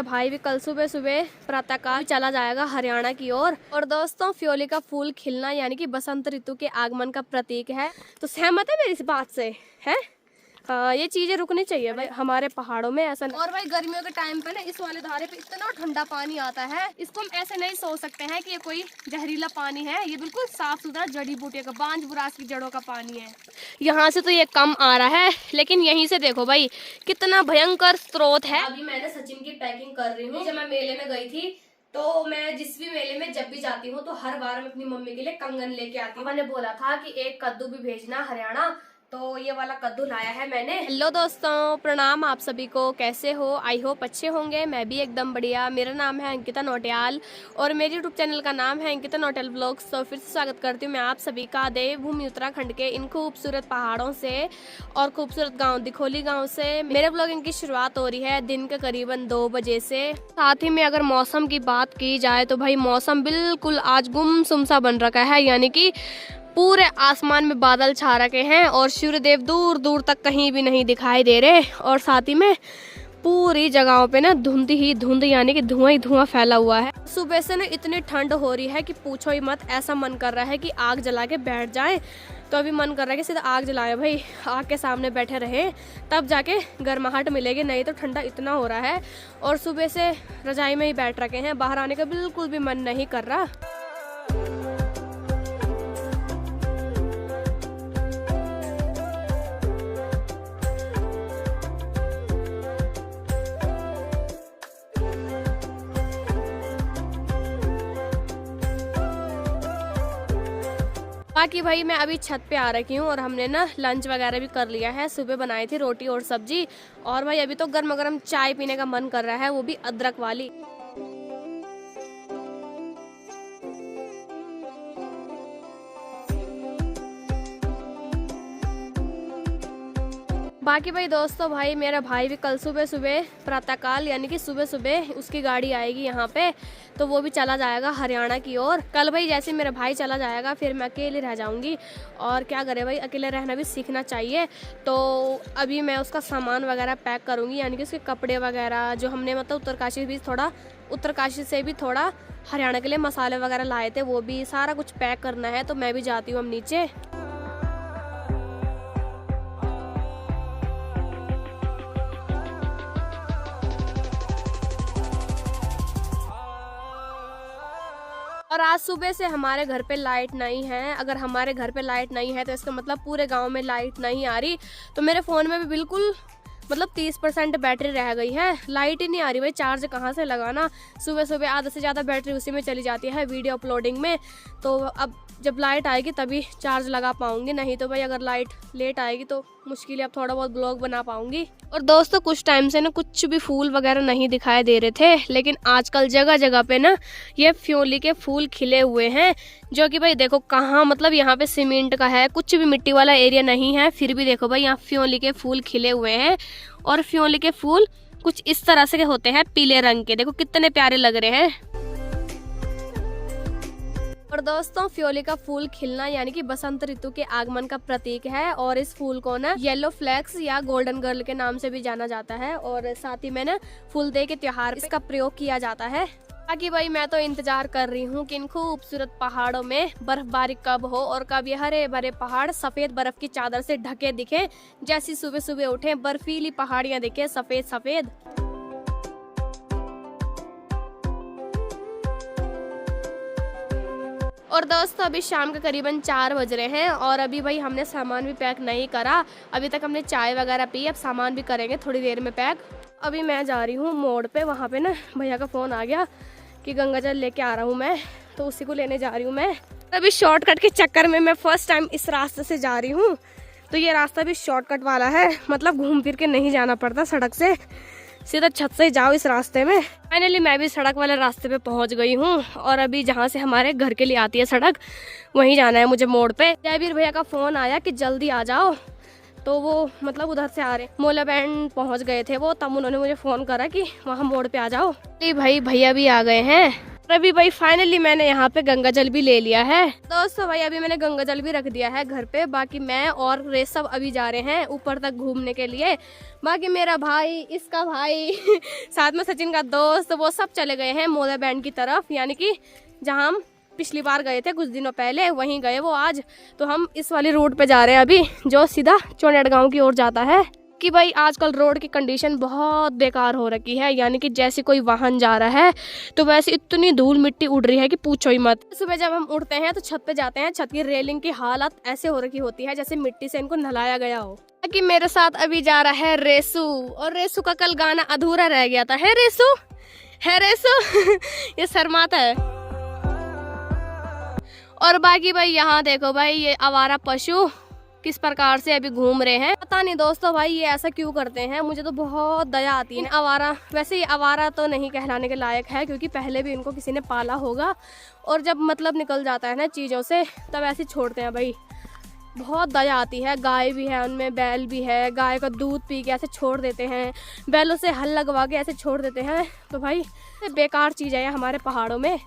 मेरा भाई भी कल सुबह सुबह प्रातःकाल चला जाएगा हरियाणा की ओर। और दोस्तों, फ्योली का फूल खिलना यानी कि बसंत ऋतु के आगमन का प्रतीक है। तो सहमत है मेरी इस बात से? है हाँ, ये चीजें रुकनी चाहिए भाई हमारे पहाड़ों में, ऐसा। और भाई गर्मियों के टाइम पे ना इस वाले धारे पे इतना ठंडा पानी आता है, इसको हम ऐसे नहीं सोच सकते हैं कि ये कोई जहरीला पानी है। ये बिल्कुल साफ सुथरा जड़ी बूटियों का, बांज बुरास की जड़ों का पानी है। यहाँ से तो ये कम आ रहा है, लेकिन यहीं से देखो भाई कितना भयंकर स्रोत है। अभी मैंने सचिन की पैकिंग कर रही हूँ। जब मैं मेले में गई थी तो मैं जिस भी मेले में जब भी जाती हूँ तो हर बार मैं अपनी मम्मी के लिए कंगन लेके आती हूँ। मैंने बोला था कि एक कद्दू भी भेजना हरियाणा, तो ये वाला कद्दू लाया है मैंने। हेलो दोस्तों, प्रणाम आप सभी को। कैसे हो? आई होप अच्छे होंगे। मैं भी एकदम बढ़िया। मेरा नाम है अंकिता नौटियाल और मेरे यूट्यूब चैनल का नाम है अंकिता नौटियाल ब्लॉग्स। तो फिर से स्वागत करती हूँ मैं आप सभी का देवभूमि उत्तराखंड के इन खूबसूरत पहाड़ों से और खूबसूरत गाँव दिखोली गाँव से। मेरे ब्लॉगिंग की शुरुआत हो रही है दिन के करीबन 2 बजे से। साथ ही में अगर मौसम की बात की जाए तो भाई मौसम बिल्कुल आज गुमसुम सा बन रखा है, यानी कि पूरे आसमान में बादल छा रखे हैं और सूर्यदेव दूर दूर तक कहीं भी नहीं दिखाई दे रहे। और साथ ही में पूरी जगहों पे ना धुंध ही धुंध, यानी कि धुआं ही धुआं फैला हुआ है। सुबह से ना इतनी ठंड हो रही है कि पूछो ही मत। ऐसा मन कर रहा है कि आग जला के बैठ जाए। तो अभी मन कर रहा है कि सीधा आग जलाए भाई, आग के सामने बैठे रहे, तब जाके गर्माहट मिलेगी। नहीं तो ठंडा इतना हो रहा है और सुबह से रजाई में ही बैठ रखे हैं, बाहर आने का बिल्कुल भी मन नहीं कर रहा। बाकी भाई मैं अभी छत पे आ रखी हूँ और हमने ना लंच वगैरह भी कर लिया है। सुबह बनाई थी रोटी और सब्जी, और भाई अभी तो गर्मा गर्म चाय पीने का मन कर रहा है, वो भी अदरक वाली। बाकी भाई दोस्तों, भाई मेरा भाई भी कल सुबह सुबह प्रातःकाल यानी कि सुबह सुबह उसकी गाड़ी आएगी यहाँ पे, तो वो भी चला जाएगा हरियाणा की ओर। कल भाई जैसे मेरा भाई चला जाएगा फिर मैं अकेले रह जाऊंगी। और क्या करे भाई, अकेले रहना भी सीखना चाहिए। तो अभी मैं उसका सामान वगैरह पैक करूँगी, यानी कि उसके कपड़े वगैरह जो हमने मतलब उत्तरकाशी से भी थोड़ा हरियाणा के लिए मसाले वगैरह लाए थे, वो भी सारा कुछ पैक करना है। तो मैं भी जाती हूँ अब नीचे। और आज सुबह से हमारे घर पे लाइट नहीं है। अगर हमारे घर पे लाइट नहीं है तो इसका मतलब पूरे गांव में लाइट नहीं आ रही। तो मेरे फ़ोन में भी बिल्कुल मतलब 30% बैटरी रह गई है, लाइट ही नहीं आ रही भाई। चार्ज कहाँ से लगाना? सुबह सुबह आधा से ज़्यादा बैटरी उसी में चली जाती है वीडियो अपलोडिंग में। तो अब जब लाइट आएगी तभी चार्ज लगा पाऊंगी, नहीं तो भाई अगर लाइट लेट आएगी तो मुश्किल है, अब थोड़ा बहुत ब्लॉग बना पाऊंगी। और दोस्तों, कुछ टाइम से ना कुछ भी फूल वगैरह नहीं दिखाई दे रहे थे, लेकिन आजकल जगह जगह पे ना ये फ्योली के फूल खिले हुए हैं। जो कि भाई देखो कहाँ, मतलब यहाँ पे सीमेंट का है, कुछ भी मिट्टी वाला एरिया नहीं है, फिर भी देखो भाई यहाँ फ्योली के फूल खिले हुए हैं। और फ्योली के फूल कुछ इस तरह से होते हैं, पीले रंग के। देखो कितने प्यारे लग रहे हैं। और दोस्तों, फ्योली का फूल खिलना यानी कि बसंत ऋतु के आगमन का प्रतीक है। और इस फूल को ना येलो फ्लैक्स या गोल्डन गर्ल के नाम से भी जाना जाता है। और साथ ही में ना फूलदेई के त्योहार पे इसका प्रयोग किया जाता है। बाकी भाई मैं तो इंतजार कर रही हूँ कि इन खूबसूरत पहाड़ों में बर्फबारी कब हो और कब ये हरे भरे पहाड़ सफेद बर्फ की चादर से ढके दिखे। जैसी सुबह सुबह उठे बर्फीली पहाड़ियाँ दिखे सफेद सफेद। और दोस्तों, अभी शाम के करीबन 4 बज रहे हैं और अभी भाई हमने सामान भी पैक नहीं करा। अभी तक हमने चाय वगैरह पी, अब सामान भी करेंगे थोड़ी देर में पैक। अभी मैं जा रही हूँ मोड़ पे, वहाँ पे ना भैया का फ़ोन आ गया कि गंगा जल लेके आ रहा हूँ मैं, तो उसी को लेने जा रही हूँ मैं। अभी शॉर्टकट के चक्कर में मैं फर्स्ट टाइम इस रास्ते से जा रही हूँ, तो ये रास्ता भी शॉर्टकट वाला है, मतलब घूम फिर के नहीं जाना पड़ता सड़क से, सीधा छत से जाओ इस रास्ते में। फाइनली मैं भी सड़क वाले रास्ते पे पहुंच गई हूँ और अभी जहाँ से हमारे घर के लिए आती है सड़क, वहीं जाना है मुझे मोड़ पे। जयवीर भैया का फ़ोन आया कि जल्दी आ जाओ, तो वो मतलब उधर से आ रहे, मोला बैंड पहुँच गए थे वो, तब उन्होंने मुझे फ़ोन करा कि वहाँ मोड़ पे आ जाओ। भाई भैया भी आ गए हैं। अभी भाई फाइनली मैंने यहाँ पे गंगा जल भी ले लिया है दोस्तों। भाई अभी मैंने गंगा जल भी रख दिया है घर पे। बाकी मैं और रेस सब अभी जा रहे हैं ऊपर तक घूमने के लिए। बाकी मेरा भाई, इसका भाई साथ में सचिन का दोस्त, वो सब चले गए हैं मोदा बैंड की तरफ, यानी कि जहाँ हम पिछली बार गए थे कुछ दिनों पहले, वहीं गए वो आज। तो हम इस वाली रोड पे जा रहे हैं अभी, जो सीधा चौनेड़गांव की ओर जाता है। कि भाई आजकल रोड की कंडीशन बहुत बेकार हो रखी है, यानी कि जैसे कोई वाहन जा रहा है तो वैसे इतनी धूल मिट्टी उड़ रही है कि पूछो ही मत। सुबह जब हम उठते हैं तो छत पे जाते हैं, छत की रेलिंग की हालत ऐसे हो रखी होती है जैसे मिट्टी से इनको नहलाया गया हो। कि मेरे साथ अभी जा रहा है रेसू, और रेसू का कल गाना अधूरा रह गया था। है रेसू, है रेसू ये शर्माता है। और बाकी भाई यहाँ देखो भाई, ये आवारा पशु किस प्रकार से अभी घूम रहे हैं। पता नहीं दोस्तों भाई ये ऐसा क्यों करते हैं, मुझे तो बहुत दया आती है। आवारा, वैसे ये आवारा तो नहीं कहलाने के लायक है, क्योंकि पहले भी इनको किसी ने पाला होगा, और जब मतलब निकल जाता है ना चीज़ों से तब ऐसे छोड़ते हैं। भाई बहुत दया आती है। गाय भी है उनमें, बैल भी है, गाय का दूध पी के ऐसे छोड़ देते हैं, बैलों से हल लगवा के ऐसे छोड़ देते हैं। तो भाई बेकार चीज़ है हमारे पहाड़ों में।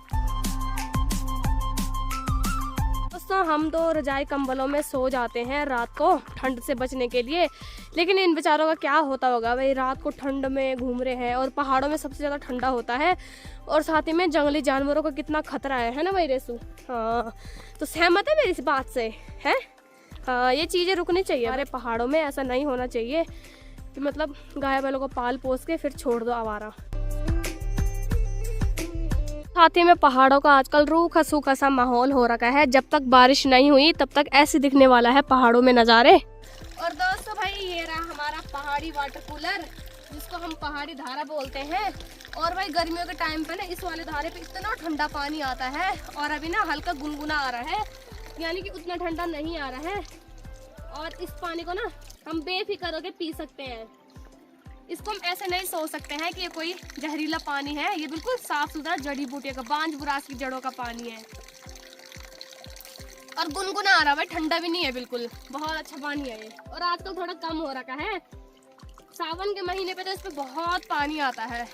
दोस्तों हम तो रजाई कंबलों में सो जाते हैं रात को ठंड से बचने के लिए, लेकिन इन बेचारों का क्या होता होगा भाई, रात को ठंड में घूम रहे हैं। और पहाड़ों में सबसे ज़्यादा ठंडा होता है, और साथ ही में जंगली जानवरों का कितना खतरा है ना भाई रेसू। हाँ तो सहमत है मेरी इस बात से, है? हाँ ये चीज़ें रुकनी चाहिए हमारे पहाड़ों में। ऐसा नहीं होना चाहिए कि मतलब गाय बैलों को पाल पोस के फिर छोड़ दो आवारा। साथ ही में पहाड़ों का आजकल रूखा सूखा सा माहौल हो रखा है। जब तक बारिश नहीं हुई तब तक ऐसे दिखने वाला है पहाड़ों में नज़ारे। और दोस्तों भाई ये रहा हमारा पहाड़ी वाटर कूलर, जिसको हम पहाड़ी धारा बोलते हैं। और भाई गर्मियों के टाइम पे ना इस वाले धारे पे इतना ठंडा पानी आता है, और अभी ना हल्का गुनगुना आ रहा है, यानी कि उतना ठंडा नहीं आ रहा है। और इस पानी को ना हम बेफिक्र होकर पी सकते हैं। इसको हम ऐसे नहीं सोच सकते हैं कि ये कोई जहरीला पानी है। ये बिल्कुल साफ सुथरा जड़ी बूटियों का, बांज बुरास की जड़ों का पानी है, और गुनगुना आ रहा है, ठंडा भी नहीं है बिल्कुल। बहुत अच्छा पानी है ये। और आजकल थोड़ा कम हो रखा है, सावन के महीने पे तो इस पे बहुत पानी आता है।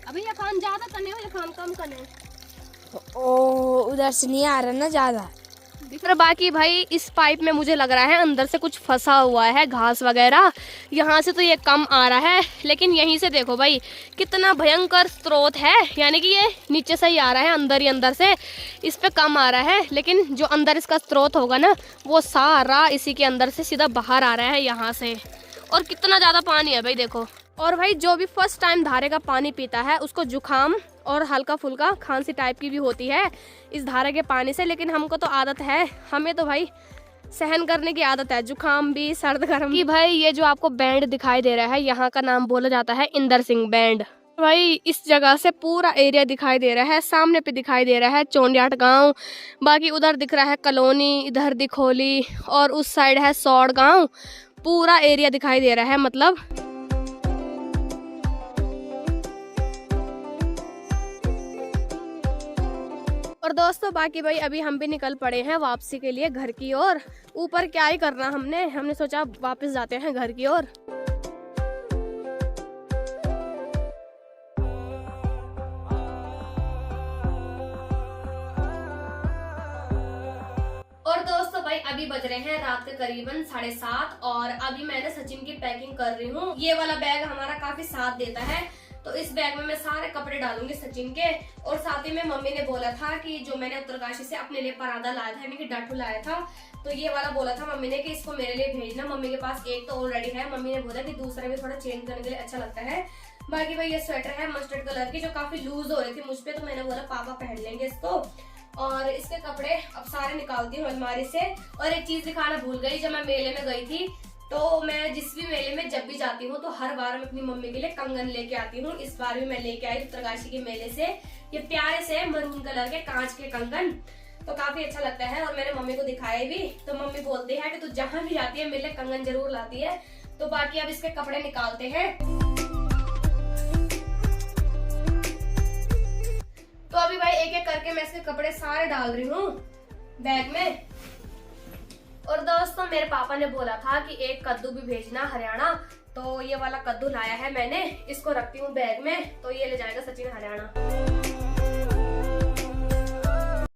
अभी ये खान ज्यादा करने हो या खान कम करने? ओ उधर से नहीं आ रहा ना ज्यादा। फिर बाकी भाई इस पाइप में मुझे लग रहा है अंदर से कुछ फंसा हुआ है, घास वगैरह। यहाँ से तो ये कम आ रहा है, लेकिन यहीं से देखो भाई कितना भयंकर स्रोत है, यानी कि ये नीचे से ही आ रहा है, अंदर ही अंदर से इस पे कम आ रहा है। लेकिन जो अंदर इसका स्रोत होगा ना, वो सारा इसी के अंदर से सीधा बाहर आ रहा है यहाँ से। और कितना ज़्यादा पानी है भाई देखो। और भाई जो भी फर्स्ट टाइम धारे का पानी पीता है उसको जुकाम और हल्का फुल्का खांसी टाइप की भी होती है इस धारे के पानी से। लेकिन हमको तो आदत है, हमें तो भाई सहन करने की आदत है, जुकाम भी सर्द गर्म की। भाई ये जो आपको बैंड दिखाई दे रहा है, यहाँ का नाम बोला जाता है इंदर सिंह बैंड। भाई इस जगह से पूरा एरिया दिखाई दे रहा है। सामने पे दिखाई दे रहा है चौंडियाट गांव, बाकी उधर दिख रहा है कॉलोनी, इधर दिखोली, और उस साइड है सौड़ गांव। पूरा एरिया दिखाई दे रहा है मतलब। और दोस्तों बाकी भाई अभी हम भी निकल पड़े हैं वापसी के लिए घर की ओर। ऊपर क्या ही करना हमने सोचा वापस जाते हैं घर की ओर। और दोस्तों भाई अभी बज रहे हैं रात के करीबन 7:30, और अभी मैंने सचिन की पैकिंग कर रही हूँ। ये वाला बैग हमारा काफी साथ देता है, तो इस बैग में मैं सारे कपड़े डालूंगी सचिन के। और साथ ही में मम्मी ने बोला था कि जो मैंने उत्तरकाशी से अपने लिए परादा लाया था, यानी कि डट्टू लाया था, तो ये वाला बोला था मम्मी ने कि इसको मेरे लिए भेजना। मम्मी के पास एक तो ऑलरेडी है, मम्मी ने बोला कि दूसरा भी थोड़ा चेंज करने के लिए अच्छा लगता है। बाकी भाई ये स्वेटर है मस्टर्ड कलर की, जो काफी लूज हो रही थी मुझ पे, तो मैंने बोला पापा पहन लेंगे इसको। और इसके कपड़े अब सारे निकालती हूँ अलमारी से। और एक चीज दिखाना भूल गई, जब मैं मेले में गई थी तो मैं जिस भी मेले में जब भी जाती हूँ तो हर बार मैं अपनी मम्मी के लिए कंगन लेके आती हूँ। इस बार भी मैं लेके आई उत्तरकाशी के मेले से ये प्यारे से मरून कलर के कांच के कंगन, तो काफी अच्छा लगता है। और मैंने मम्मी को दिखाए भी, तो मम्मी बोलती है कि तू जहां भी जाती है मेले कंगन जरूर लाती है। तो बाकी अब इसके कपड़े निकालते हैं। तो अभी भाई एक एक करके मैं इसके कपड़े सारे डाल रही हूँ बैग में। और दोस्तों मेरे पापा ने बोला था कि एक कद्दू भी भेजना हरियाणा, तो ये वाला कद्दू लाया है मैंने, इसको रखती हूँ बैग में, तो ये ले जाएगा सचिन हरियाणा।